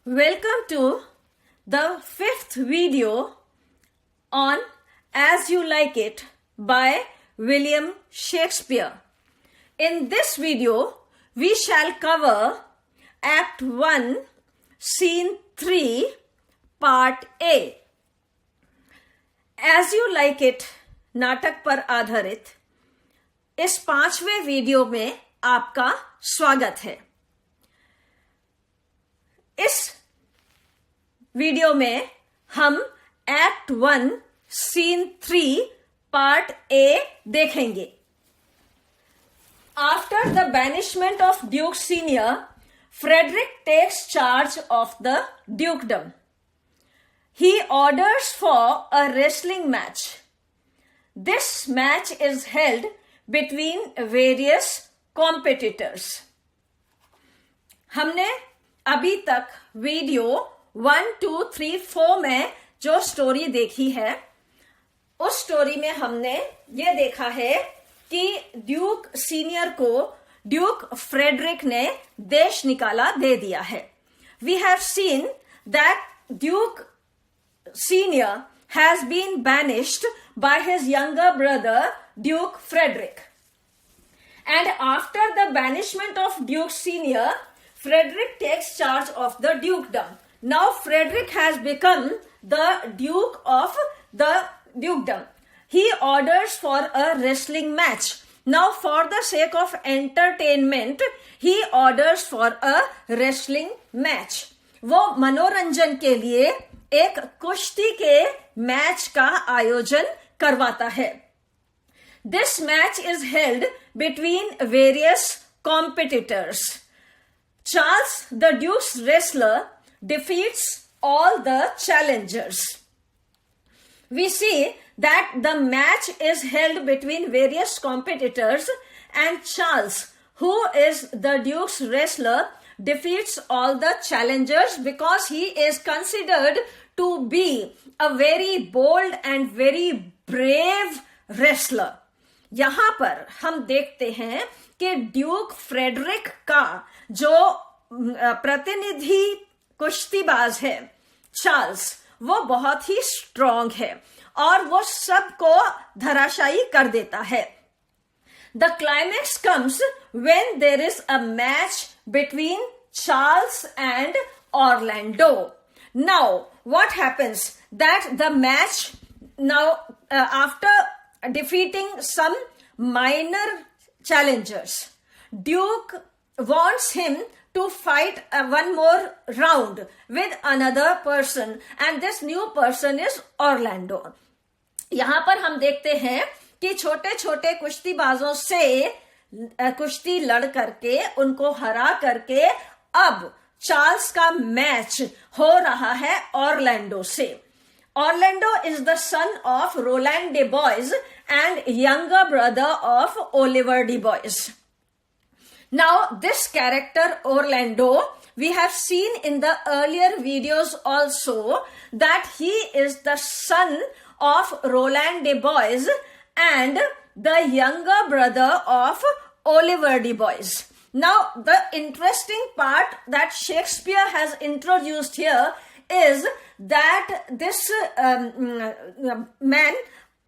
Welcome to the fifth video on As You Like It by William Shakespeare. In this video, we shall cover Act 1, Scene 3, Part A. As You Like It नाटक पर आधारित इस 5वें video में आपका स्वागत है। इस वीडियो में हम एक्ट 1 सीन 3 पार्ट ए देखेंगे। After the banishment of Duke Senior, Frederick takes charge of the dukedom. He orders for a wrestling match. This match is held between various competitors. हमने अभी तक वीडियो 1, 2, 3, 4 में जो story देखी है, उस story में हमने ये देखा है कि ड्यूक सीनियर को ड्यूक फ्रेडरिक ने देश निकाला दे दिया है. We have seen that Duke Senior has been banished by his younger brother Duke Frederick. And after the banishment of Duke Senior, Frederick takes charge of the dukedom. Now Frederick has become the Duke of the dukedom. He orders for a wrestling match. Now for the sake of entertainment, he orders for a wrestling match. वो मनोरंजन के लिए एक कुश्ती के match का आयोजन करवाता है. This match is held between various competitors. Charles the duke's wrestler defeats all the challengers. We see that the match is held between various competitors and Charles, who is the Duke's wrestler, defeats all the challengers because he is considered to be a very bold and very brave wrestler. यहां पर हम देखते हैं कि Duke Frederick का जो प्रतिनिधि कुश्तीबाज है चार्ल्स, वो बहुत ही स्ट्रॉन्ग है और वो सबको धराशायी कर देता है. The climax comes when there is a match between Charles and Orlando. Now, what happens? That the match, now after defeating some minor challengers, Duke wants him to fight one more round with another person, and this new person is Orlando. यहां पर हम देखते हैं कि छोटे छोटे कुश्तीबाजों से कुश्ती लड़ करके उनको हरा करके अब चार्ल्स का मैच हो रहा है ऑरलैंडो से. Orlando is the son of Rowland de Boys and younger brother of Oliver de Boys. Now this character Orlando, we have seen in the earlier videos also that he is the son of Roland de Boys and the younger brother of Oliver de Boys. Now the interesting part that Shakespeare has introduced here is that this man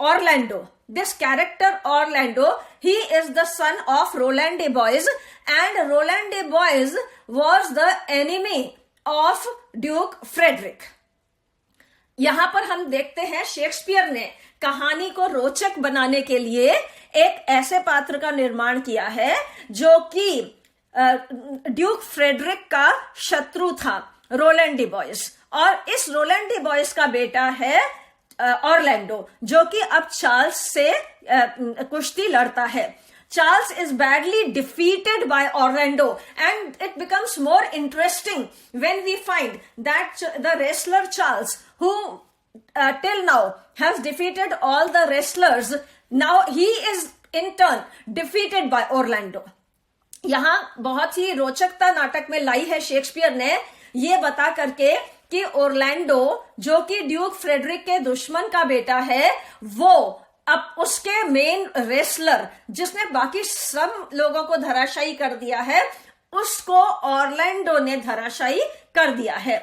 Orlando, this character Orlando, he is the son of Roland de Boys, and Roland de Boys was the enemy of Duke Frederick. यहां पर हम देखते हैं Shakespeare ने कहानी को रोचक बनाने के लिए एक ऐसे पात्र का निर्माण किया है जो कि ड्यूक फ्रेडरिक का शत्रु था, रोलैंड डी बॉयस, और इस रोलैंड डी बॉयस का बेटा है ऑरलैंडो, जो कि अब चार्ल्स से कुश्ती लड़ता है. Charles is badly defeated by Orlando, and it becomes more interesting when we find that the wrestler Charles, who till now has defeated all the wrestlers, now he is in turn defeated by Orlando. यहाँ बहुत ही रोचकता नाटक में लाई है Shakespeare ने ये बता करके कि ओरलैंडो, जो कि ड्यूक फ्रेडरिक के दुश्मन का बेटा है, वो अब उसके मेन रेसलर जिसने बाकी सब लोगों को धराशायी कर दिया है, उसको ऑरलैंडो ने धराशायी कर दिया है।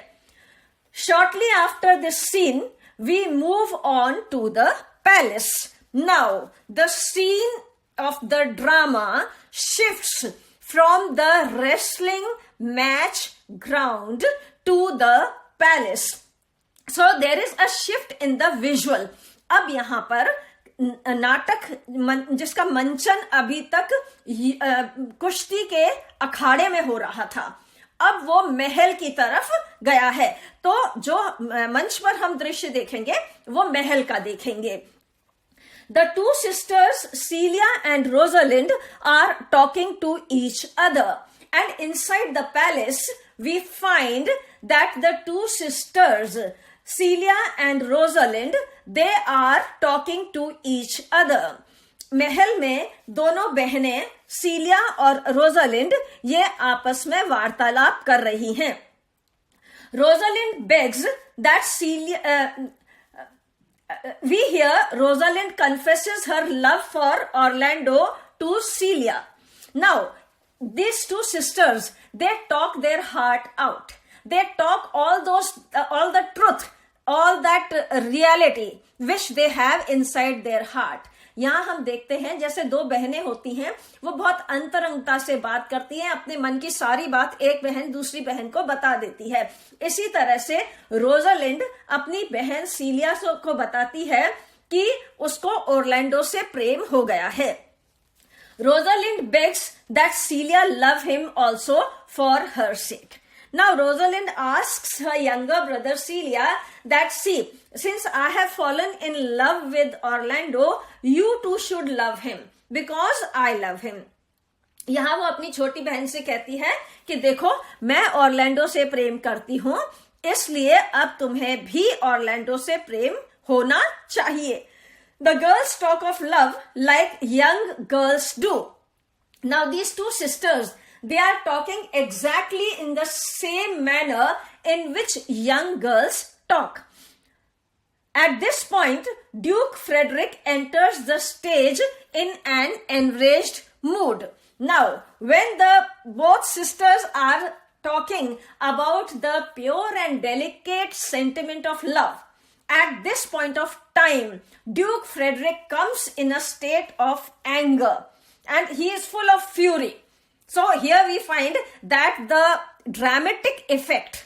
Shortly after this scene, we move on to the palace. Now, the scene of the drama shifts from the wrestling match ground to the palace. So, there is a shift in the visual. अब यहाँ पर नाटक जिसका मंचन अभी तक कुश्ती के अखाड़े में हो रहा था, अब वो महल की तरफ गया है। तो जो मंच पर हम दृश्य देखेंगे वो महल का देखेंगे। The two sisters Celia and Rosalind are talking to each other, and inside the palace we find that the two sisters Celia and Rosalind, they are talking to each other. महल में दोनों बहनें सीलिया और रोजालिंड ये आपस में वार्तालाप कर रही हैं। Rosalind begs that we hear Rosalind confesses her love for Orlando to Celia. Now, these two sisters, they talk their heart out. They talk all the truth, all that reality which they have inside their heart. यहाँ हम देखते हैं जैसे दो बहनें होती हैं, वो बहुत अंतरंगता से बात करती हैं, अपने मन की सारी बात एक बहन दूसरी बहन को बता देती है। इसी तरह से रोजालिंड अपनी बहन सीलिया को बताती है कि उसको ऑरलैंडो से प्रेम हो गया है। Rosalind begs that Celia love him also for her sake. Now Rosalind asks her younger brother Celia that, see, since I have fallen in love with Orlando, you too should love him because I love him. यहाँ वो अपनी छोटी बहन से कहती है कि देखो मैं ऑरलैंडो से प्रेम करती हूँ, इसलिए अब तुम्हें भी ऑरलैंडो से प्रेम होना चाहिए. The girls talk of love like young girls do. Now these two sisters, they are talking exactly in the same manner in which young girls talk. At this point, Duke Frederick enters the stage in an enraged mood. Now, when the both sisters are talking about the pure and delicate sentiment of love, at this point of time, Duke Frederick comes in a state of anger and he is full of fury. So here we find that the dramatic effect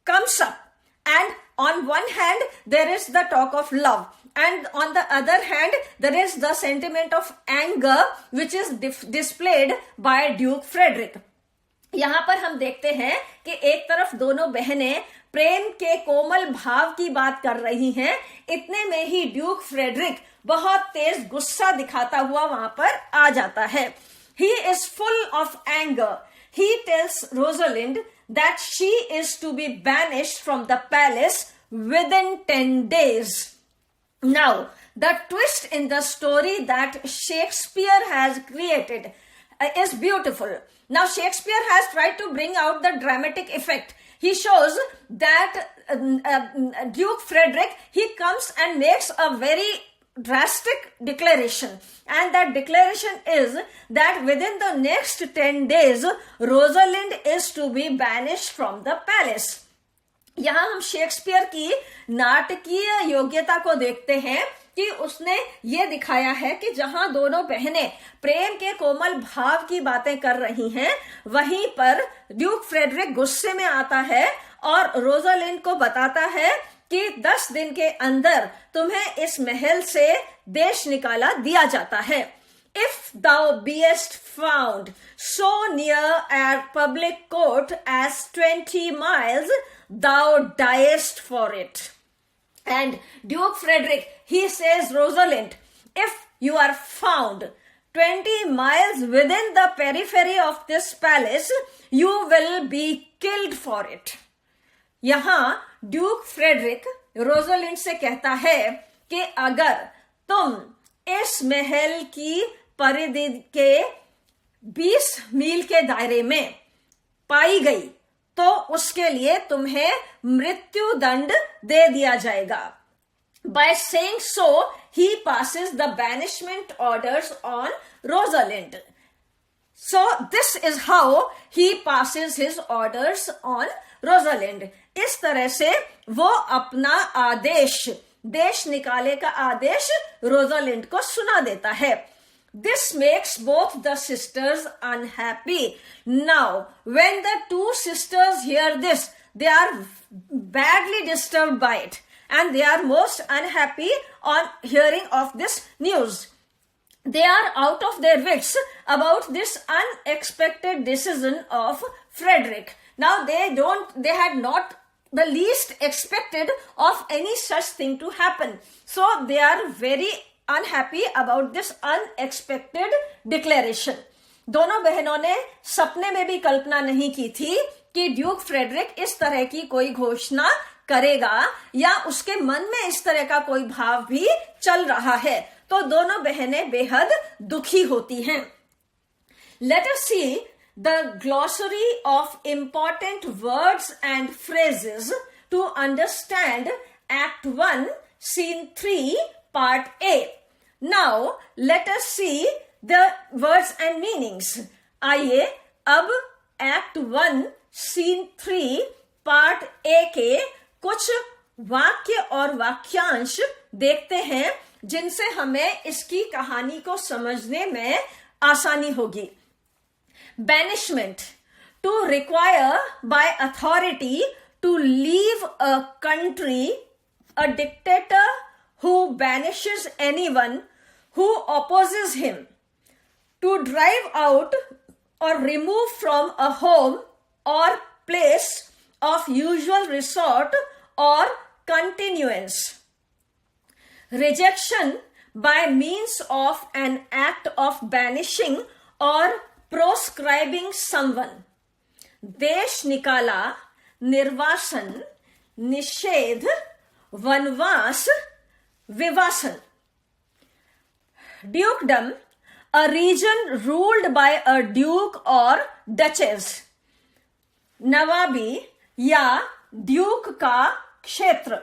comes up, and on one hand there is the talk of love, and on the other hand there is the sentiment of anger which is displayed by Duke Frederick. यहाँ पर हम देखते हैं कि एक तरफ दोनों बहनें प्रेम के कोमल भाव की बात कर रही हैं, इतने में ही ड्यूक फ्रेडरिक बहुत तेज गुस्सा दिखाता हुआ वहां पर आ जाता है. He is full of anger. He tells Rosalind that she is to be banished from the palace within 10 days. Now, the twist in the story that Shakespeare has created is beautiful. Now, Shakespeare has tried to bring out the dramatic effect. He shows that Duke Frederick, he comes and makes a very drastic declaration, and that declaration is that within the next 10 days Rosalind is to be banished from the palace. यहाँ हम Shakespeare की नाटकीय योग्यता को देखते हैं कि उसने ये दिखाया है कि जहां दोनों बहनें प्रेम के कोमल भाव की बातें कर रही हैं, वहीं पर ड्यूक फ्रेडरिक गुस्से में आता है और रोजालिंड को बताता है कि 10 दिन के अंदर तुम्हें इस महल से देश निकाला दिया जाता है. If thou beest found so near a public court as 20 miles, thou diest for it. And Duke Frederick, he says, Rosalind, if you are found 20 miles within the periphery of this palace, you will be killed for it. यहाँ Duke Frederick Rosalind से कहता है कि अगर तुम इस महल की परिधि के 20 मील के दायरे में पाई गई तो उसके लिए तुम्हें मृत्यु दंड दे दिया जाएगा. By saying so, he passes the banishment orders on Rosalind. So this is how he passes his orders on Rosalind. इस तरह से वो अपना आदेश, देश निकाले का आदेश रोजालिंड को सुना देता है. This makes both the sisters unhappy. Now, when the two sisters hear this, they are badly disturbed by it, and they are most unhappy on hearing of this news. They are out of their wits about this unexpected decision of Frederick. Now they had not the least expected of any such thing to happen. So they are very unhappy about this unexpected declaration. दोनों बहनों ने सपने में भी कल्पना नहीं की थी कि ड्यूक फ्रेडरिक इस तरह की कोई घोषणा करेगा या उसके मन में इस तरह का कोई भाव भी चल रहा है. तो दोनों बहनें बेहद दुखी होती हैं. Let us see the glossary of important words and phrases to understand Act 1, Scene 3, Part A. Now, let us see the words and meanings. आइए अब Act 1, Scene 3, Part A के कुछ वाक्य और वाक्यांश देखते हैं जिनसे हमें इसकी कहानी को समझने में आसानी होगी. Banishment, to require by authority to leave a country, a dictator who banishes anyone who opposes him, to drive out or remove from a home or place of usual resort or continuance. Rejection by means of an act of banishing or proscribing someone. देश निकाला, निर्वासन, निषेध, वनवास, विवासन. Dukedom, a region ruled by a duke or duchess. नवाबी या Duke का क्षेत्र.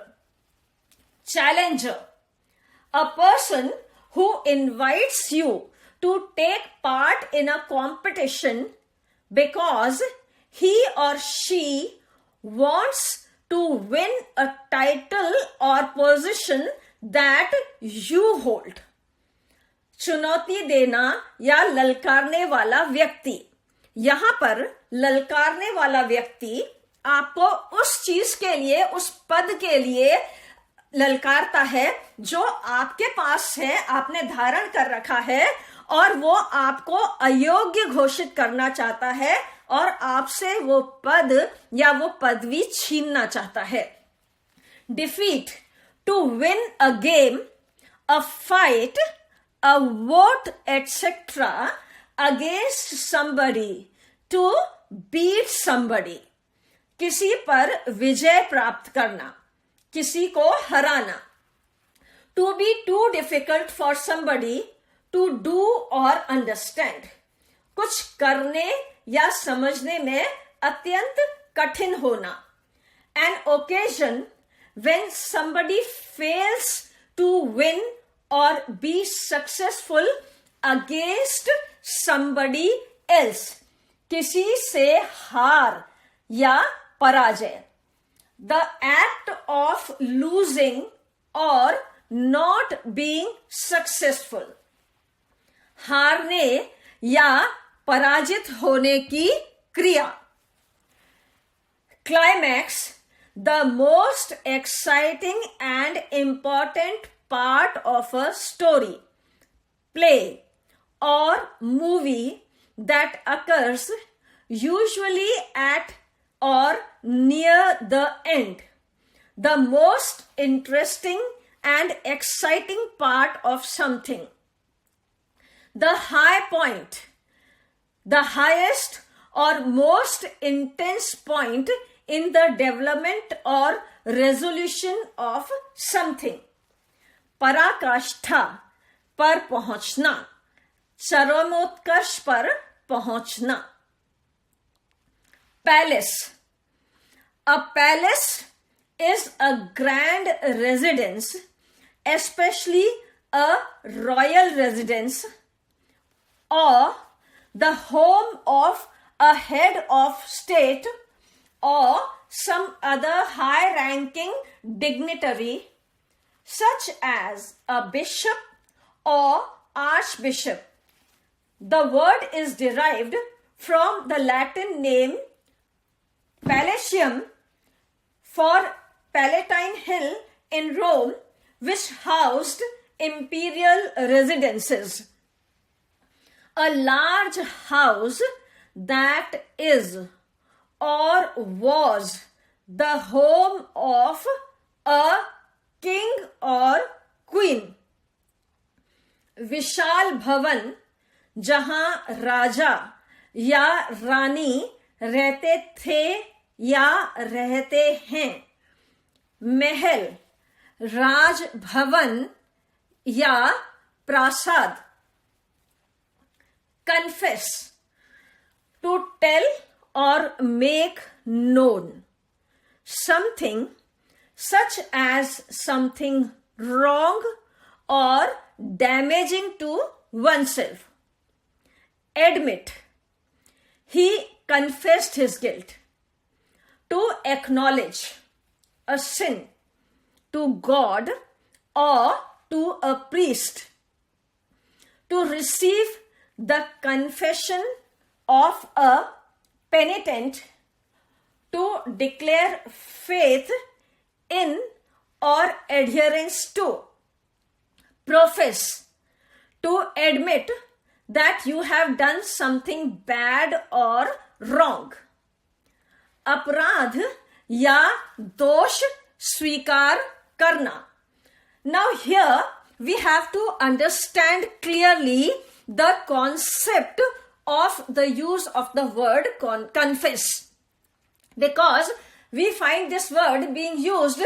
Challenger, a person who invites you to take part in a competition because he or she wants to win a title or position that you hold. चुनौती देना या ललकारने वाला व्यक्ति. यहां पर ललकारने वाला व्यक्ति आपको उस चीज के लिए, उस पद के लिए ललकारता है जो आपके पास है, आपने धारण कर रखा है, और वो आपको अयोग्य घोषित करना चाहता है और आपसे वो पद या वो पदवी छीनना चाहता है. Defeat, to win a game, a fight, a vote, etc. against somebody, to beat somebody. किसी पर विजय प्राप्त करना, किसी को हराना. To be too difficult for somebody to do or understand. कुछ करने या समझने में अत्यंत कठिन होना. An occasion when somebody fails to win or be successful against somebody else. किसी से हार या पराजय. The act of losing or not being successful. हारने या पराजित होने की क्रिया. Climax, the most exciting and important part of a story, play, or movie that occurs usually at or near the end. The most interesting and exciting part of something. The high point, the highest or most intense point in the development or resolution of something. पराकाष्ठा पर पहुंचना, चरमोत्कर्ष पर पहुंचना. Palace. A palace is a grand residence, especially a royal residence, or the home of a head of state or some other high-ranking dignitary, such as a bishop or archbishop. The word is derived from the Latin name Palatium for Palatine Hill in Rome, which housed imperial residences. A large house that is or was the home of a king or queen. विशाल भवन जहां राजा या रानी रहते थे या रहते हैं. महल, राजभवन या प्रासाद. Confess, to tell or make known. Something such as something wrong or damaging to oneself. Admit, he confessed his guilt. To acknowledge a sin to God or to a priest. To receive the confession of a penitent. To declare faith in or adherence to. Profess, to admit that you have done something bad or wrong. अपराध या दोष स्वीकार करना. Now here we have to understand clearly the concept of the use of the word confess, because we find this word being used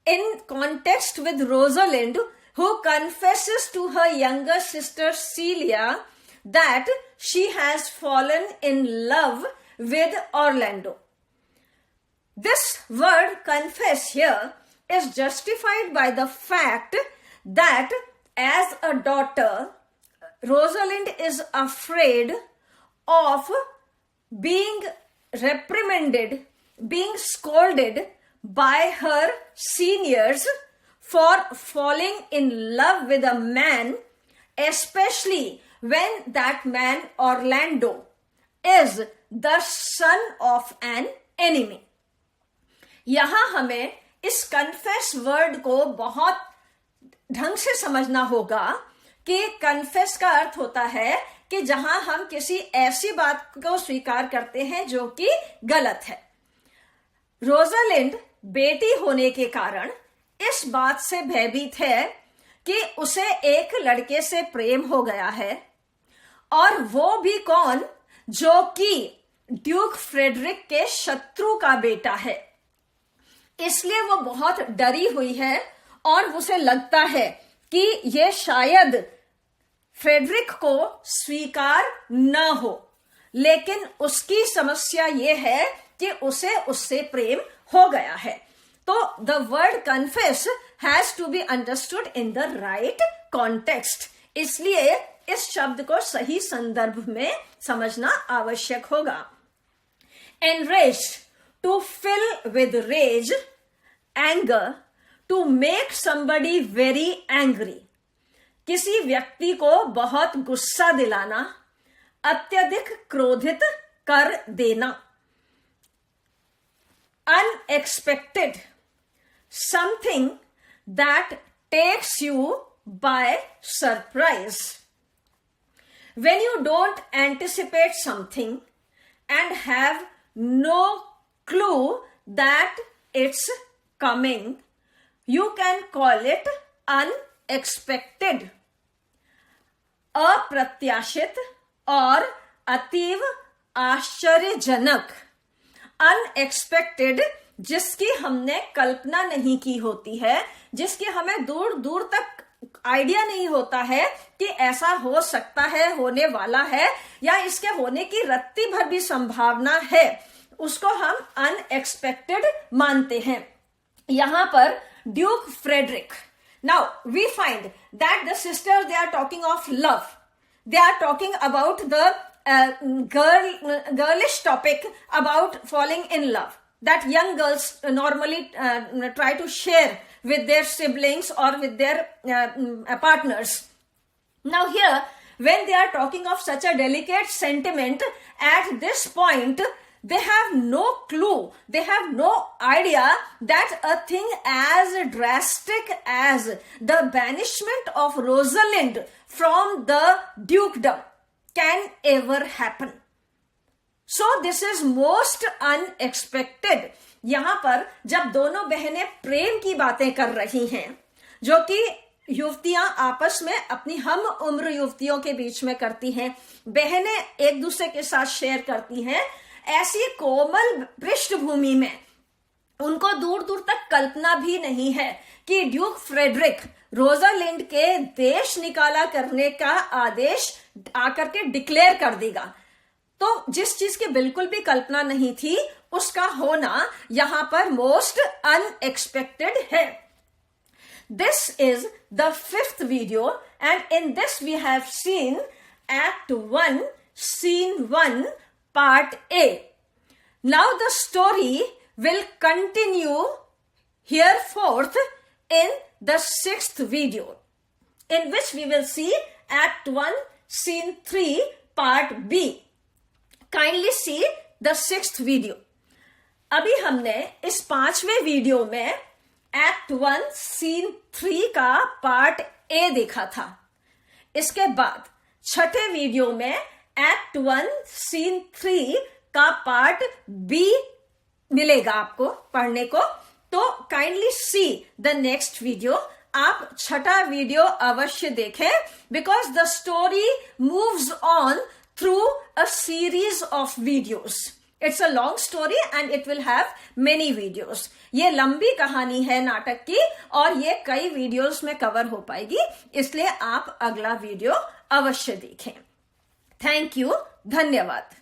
in context with Rosalind, who confesses to her younger sister Celia that she has fallen in love with Orlando. This word confess here is justified by the fact that as a daughter, Rosalind is afraid of being reprimanded, being scolded by her seniors for falling in love with a man, especially when that man, Orlando, is the son of an enemy. यहां हमें इस confess word को बहुत ढंग से समझना होगा कि कन्फेस का अर्थ होता है कि जहां हम किसी ऐसी बात को स्वीकार करते हैं जो कि गलत है. रोजालिंड बेटी होने के कारण इस बात से भयभीत है कि उसे एक लड़के से प्रेम हो गया है, और वो भी कौन, जो कि ड्यूक फ्रेडरिक के शत्रु का बेटा है. इसलिए वो बहुत डरी हुई है और उसे लगता है कि ये शायद फ्रेडरिक को स्वीकार न हो, लेकिन उसकी समस्या ये है कि उसे उससे प्रेम हो गया है. तो the word confess has to be understood in the right context. इसलिए इस शब्द को सही संदर्भ में समझना आवश्यक होगा. Enraged, to fill with rage, anger, to make somebody very angry. किसी व्यक्ति को बहुत गुस्सा दिलाना, अत्यधिक क्रोधित कर देना. Unexpected, something that takes you by surprise. When you don't anticipate something and have no clue that it's coming, you can call it unexpected. अप्रत्याशित और अतीव आश्चर्यजनक. अनएक्सपेक्टेड, जिसकी हमने कल्पना नहीं की होती है, जिसकी हमें दूर दूर तक आइडिया नहीं होता है कि ऐसा हो सकता है, होने वाला है, या इसके होने की रत्ती भर भी संभावना है, उसको हम अनएक्सपेक्टेड मानते हैं. यहां पर Duke Frederick. Now we find that the sisters, they are talking of love. They are talking about the girlish topic about falling in love that young girls normally try to share with their siblings or with their partners. Now here, when they are talking of such a delicate sentiment, at this point, they have no clue, they have no idea that a thing as drastic as the banishment of Rosalind from the dukedom can ever happen. So this is most unexpected. यहां पर जब दोनों बहनें प्रेम की बातें कर रही हैं, जो कि युवतियां आपस में अपनी हम उम्र युवतियों के बीच में करती हैं, बहनें एक दूसरे के साथ शेयर करती हैं, ऐसी कोमल पृष्ठभूमि में उनको दूर दूर तक कल्पना भी नहीं है कि ड्यूक फ्रेडरिक रोजालिंड के देश निकाला करने का आदेश आकर के डिक्लेयर कर देगा। तो जिस चीज की बिल्कुल भी कल्पना नहीं थी, उसका होना यहां पर मोस्ट अनएक्सपेक्टेड है। This is the 5th video, and in this we have seen Act 1, Scene 1, Part A. Now the story will continue hereforth in the 6th video, in which we will see Act 1, Scene 3, Part B. Kindly see the 6th video. अभी हमने इस 5वें video में Act 1, Scene 3 का Part A देखा था। इसके बाद 6ठे वीडियो में Act 1, Scene 3 का Part B मिलेगा आपको पढ़ने को। तो kindly see the next video. आप 6ठा वीडियो अवश्य देखें, because the story moves on through a series of videos. It's a long story and it will have many videos. ये लंबी कहानी है नाटक की और ये कई वीडियोज में कवर हो पाएगी, इसलिए आप अगला वीडियो अवश्य देखें। थैंक यू, धन्यवाद।